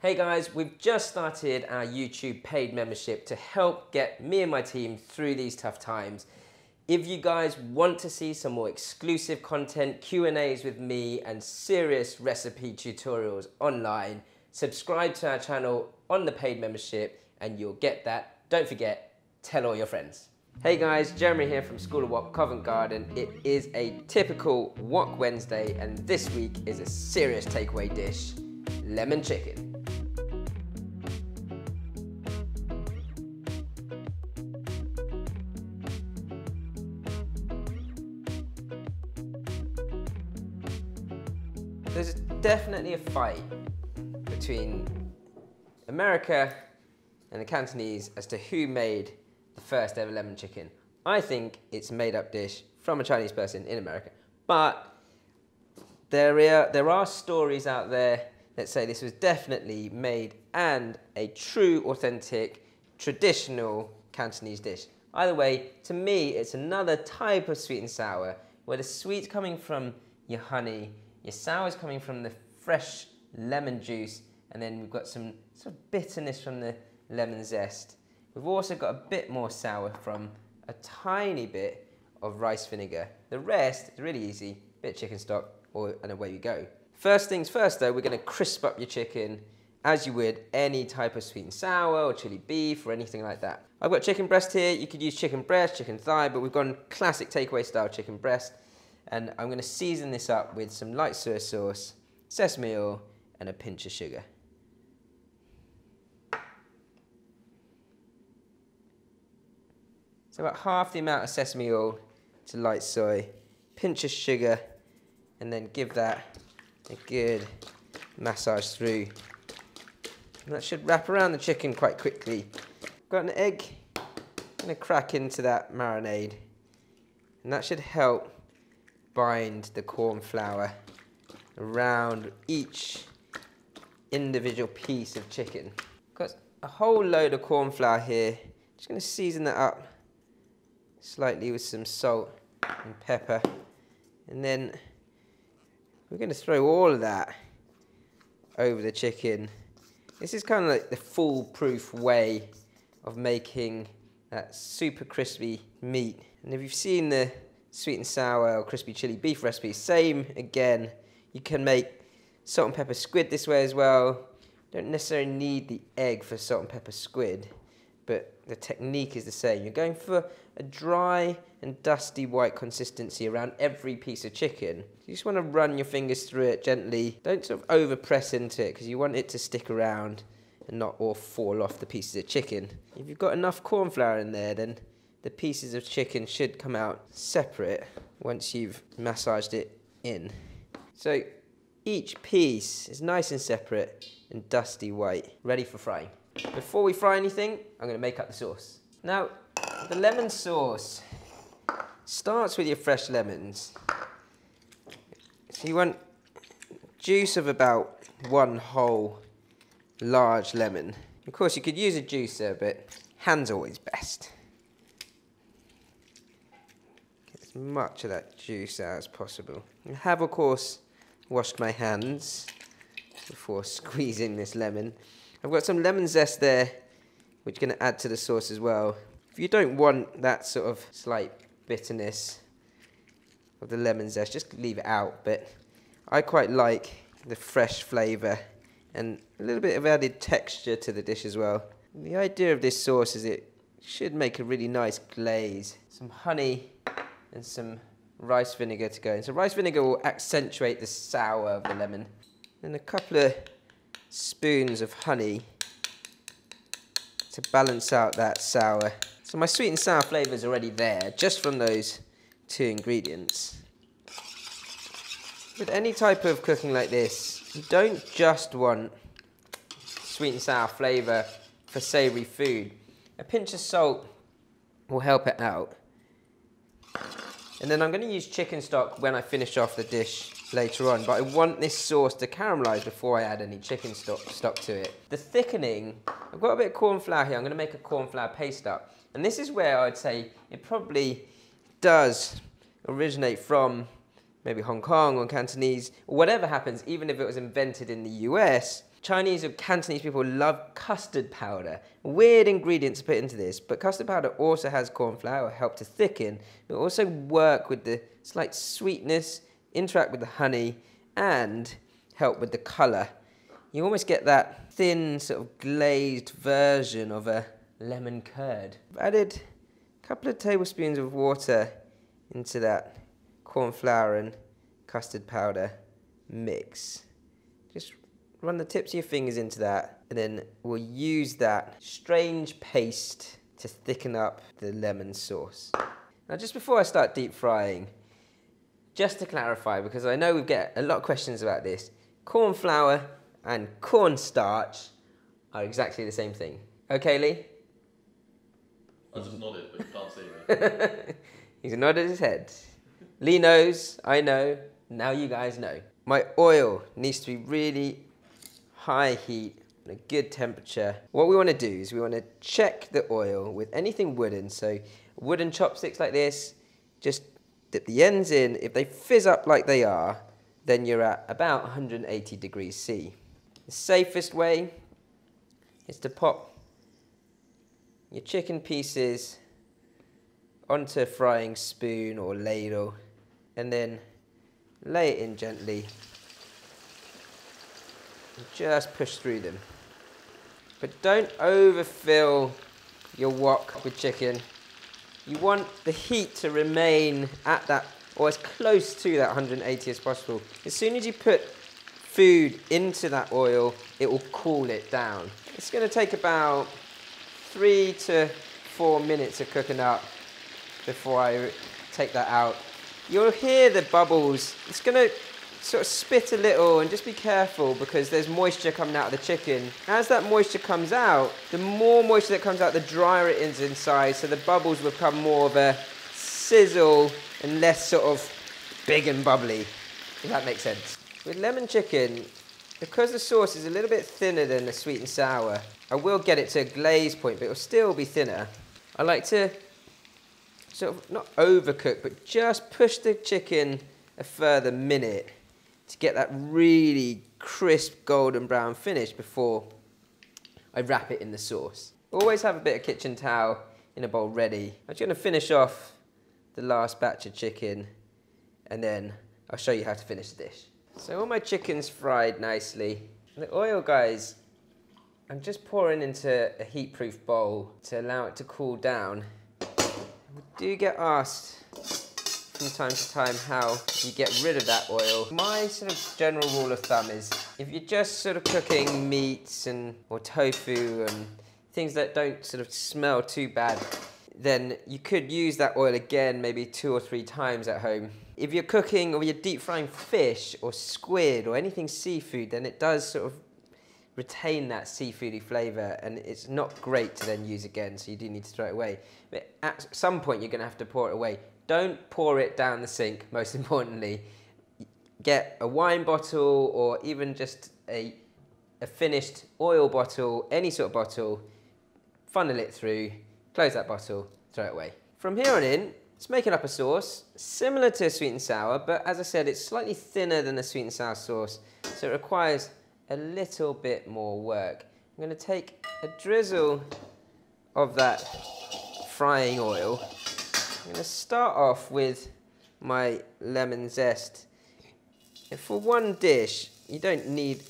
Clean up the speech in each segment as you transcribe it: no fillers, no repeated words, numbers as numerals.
Hey guys, we've just started our YouTube paid membership to help get me and my team through these tough times. If you guys want to see some more exclusive content, Q&As with me and serious recipe tutorials online, subscribe to our channel on the paid membership and you'll get that. Don't forget, tell all your friends. Hey guys, Jeremy here from School of Wok, Covent Garden. It is a typical Wok Wednesday and this week is a serious takeaway dish, lemon chicken. There's definitely a fight between America and the Cantonese as to who made the first ever lemon chicken. I think it's a made up dish from a Chinese person in America, but there are stories out there that say this was definitely made and a true, authentic, traditional Cantonese dish. Either way, to me, it's another type of sweet and sour where the sweet's coming from your honey, your sour is coming from the fresh lemon juice, and then we've got some sort of bitterness from the lemon zest. We've also got a bit more sour from a tiny bit of rice vinegar. The rest is really easy, bit of chicken stock, and away we go. First things first though, we're going to crisp up your chicken as you would any type of sweet and sour or chili beef or anything like that. I've got chicken breast here. You could use chicken breast, chicken thigh, but we've gone classic takeaway style chicken breast. And I'm going to season this up with some light soy sauce, sesame oil, and a pinch of sugar. So about half the amount of sesame oil to light soy, pinch of sugar, and then give that a good massage through. And that should wrap around the chicken quite quickly. Got an egg, I'm going to crack into that marinade, and that should help bind the corn flour around each individual piece of chicken. Got a whole load of corn flour here. Just going to season that up slightly with some salt and pepper, and then we're going to throw all of that over the chicken. This is kind of like the foolproof way of making that super crispy meat. And if you've seen the sweet and sour or crispy chili beef recipe, same again. You can make salt and pepper squid this way as well. Don't necessarily need the egg for salt and pepper squid, but the technique is the same. You're going for a dry and dusty white consistency around every piece of chicken. You just want to run your fingers through it gently. Don't sort of over press into it because you want it to stick around and not all fall off the pieces of chicken. If you've got enough corn flour in there, then the pieces of chicken should come out separate once you've massaged it in. So each piece is nice and separate and dusty white, ready for frying. Before we fry anything, I'm going to make up the sauce. Now, the lemon sauce starts with your fresh lemons. So you want juice of about one whole large lemon. Of course, you could use a juicer, but hand's always best. As much of that juice out as possible. I have, of course, washed my hands before squeezing this lemon. I've got some lemon zest there, which I'm going to add to the sauce as well. If you don't want that sort of slight bitterness of the lemon zest, just leave it out. But I quite like the fresh flavour and a little bit of added texture to the dish as well. The idea of this sauce is it should make a really nice glaze. Some honey and some rice vinegar to go in. So rice vinegar will accentuate the sour of the lemon. And a couple of spoons of honey to balance out that sour. So my sweet and sour flavour is already there, just from those two ingredients. With any type of cooking like this, you don't just want sweet and sour flavour for savoury food. A pinch of salt will help it out. And then I'm going to use chicken stock when I finish off the dish later on, but I want this sauce to caramelise before I add any chicken stock to it. The thickening, I've got a bit of corn flour here. I'm going to make a corn flour paste up. And this is where I'd say it probably does originate from maybe Hong Kong or Cantonese, or whatever happens, even if it was invented in the US, Chinese or Cantonese people love custard powder. Weird ingredients to put into this, but custard powder also has cornflour, help to thicken. It will also work with the slight sweetness, interact with the honey, and help with the colour. You almost get that thin, sort of glazed version of a lemon curd. I've added a couple of tablespoons of water into that cornflour and custard powder mix. Just run the tips of your fingers into that, and then we'll use that strange paste to thicken up the lemon sauce. Now, just before I start deep frying, just to clarify, because I know we get a lot of questions about this, corn flour and cornstarch are exactly the same thing. Okay, Lee? I just nodded, but you can't see me. He's nodded his head. Lee knows, I know, now you guys know. My oil needs to be really high heat and a good temperature. What we want to do is we want to check the oil with anything wooden. So wooden chopsticks like this, just dip the ends in. If they fizz up like they are, then you're at about 180 degrees C. The safest way is to pop your chicken pieces onto a frying spoon or ladle and then lay it in gently and just push through them. But don't overfill your wok with chicken. You want the heat to remain at that, or as close to that 180 as possible. As soon as you put food into that oil, it will cool it down. It's going to take about 3 to 4 minutes of cooking up before I take that out. You'll hear the bubbles. It's going to sort of spit a little, and just be careful because there's moisture coming out of the chicken. As that moisture comes out, the more moisture that comes out, the drier it is inside, so the bubbles will become more of a sizzle and less sort of big and bubbly, if that makes sense. With lemon chicken, because the sauce is a little bit thinner than the sweet and sour, I will get it to a glaze point, but it will still be thinner. I like to sort of not overcook, but just push the chicken a further minute to get that really crisp golden brown finish before I wrap it in the sauce. Always have a bit of kitchen towel in a bowl ready. I'm just going to finish off the last batch of chicken, and then I'll show you how to finish the dish. So all my chicken's fried nicely. The oil, guys, I'm just pouring into a heat-proof bowl to allow it to cool down. We do get asked from time to time how you get rid of that oil. My sort of general rule of thumb is if you're just sort of cooking meats or tofu and things that don't sort of smell too bad, then you could use that oil again maybe 2 or 3 times at home. If you're cooking or you're deep frying fish or squid or anything seafood, then it does sort of retain that seafoody flavour, and it's not great to then use again, so you do need to throw it away. But at some point you're going to have to pour it away. Don't pour it down the sink, most importantly. Get a wine bottle or even just a finished oil bottle, any sort of bottle, funnel it through, close that bottle, throw it away. From here on in, it's making up a sauce similar to a sweet and sour, but as I said, it's slightly thinner than a sweet and sour sauce, so it requires a little bit more work. I'm going to take a drizzle of that frying oil. I'm going to start off with my lemon zest. And for one dish, you don't need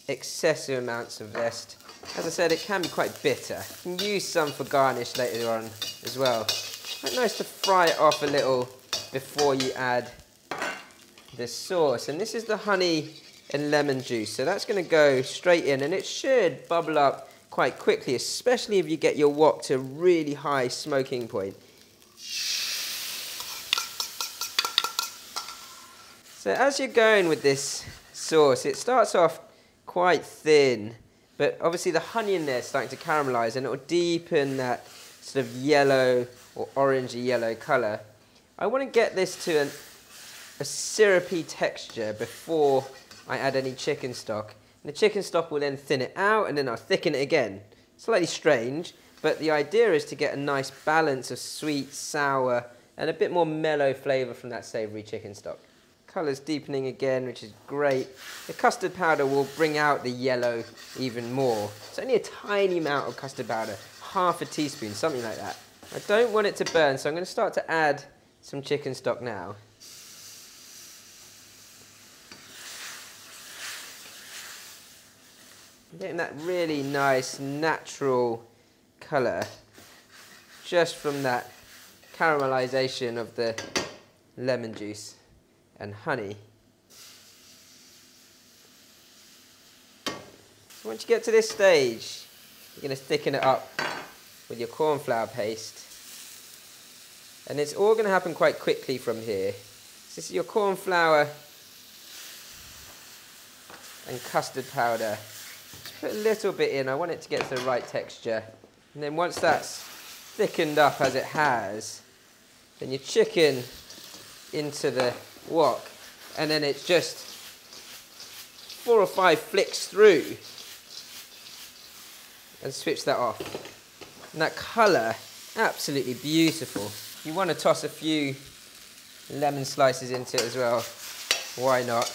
excessive amounts of zest. As I said, it can be quite bitter. You can use some for garnish later on as well. Quite nice to fry it off a little before you add the sauce. And this is the honey and lemon juice, so that's going to go straight in, and it should bubble up quite quickly, especially if you get your wok to a really high smoking point. So as you're going with this sauce, it starts off quite thin, but obviously the honey in there is starting to caramelize, and it will deepen that sort of yellow or orangey yellow colour. I want to get this to a syrupy texture before I add any chicken stock. And the chicken stock will then thin it out, and then I'll thicken it again. Slightly strange, but the idea is to get a nice balance of sweet, sour, and a bit more mellow flavour from that savoury chicken stock. Colour's deepening again, which is great. The custard powder will bring out the yellow even more. It's only a tiny amount of custard powder, half a teaspoon, something like that. I don't want it to burn, so I'm going to start to add some chicken stock now. I'm getting that really nice, natural colour just from that caramelisation of the lemon juice and honey. So once you get to this stage, you're going to thicken it up with your cornflour paste. And it's all going to happen quite quickly from here. So this is your cornflour and custard powder. Just put a little bit in, I want it to get to the right texture. And then once that's thickened up as it has, then your chicken into the wok, and then it's just 4 or 5 flicks through and switch that off. And that colour, absolutely beautiful. You want to toss a few lemon slices into it as well. Why not?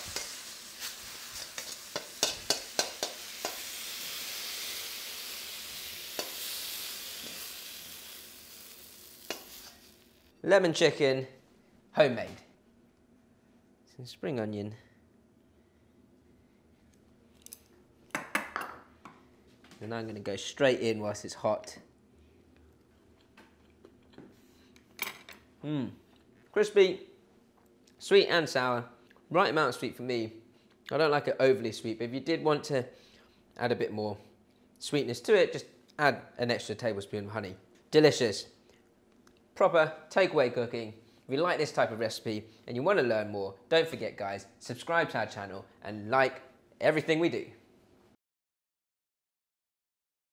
Lemon chicken, homemade. Some spring onion. And I'm going to go straight in whilst it's hot. Crispy, sweet and sour. Right amount of sweet for me. I don't like it overly sweet, but if you did want to add a bit more sweetness to it, just add an extra tablespoon of honey. Delicious. Proper takeaway cooking. If you like this type of recipe and you want to learn more, don't forget guys, subscribe to our channel and like everything we do.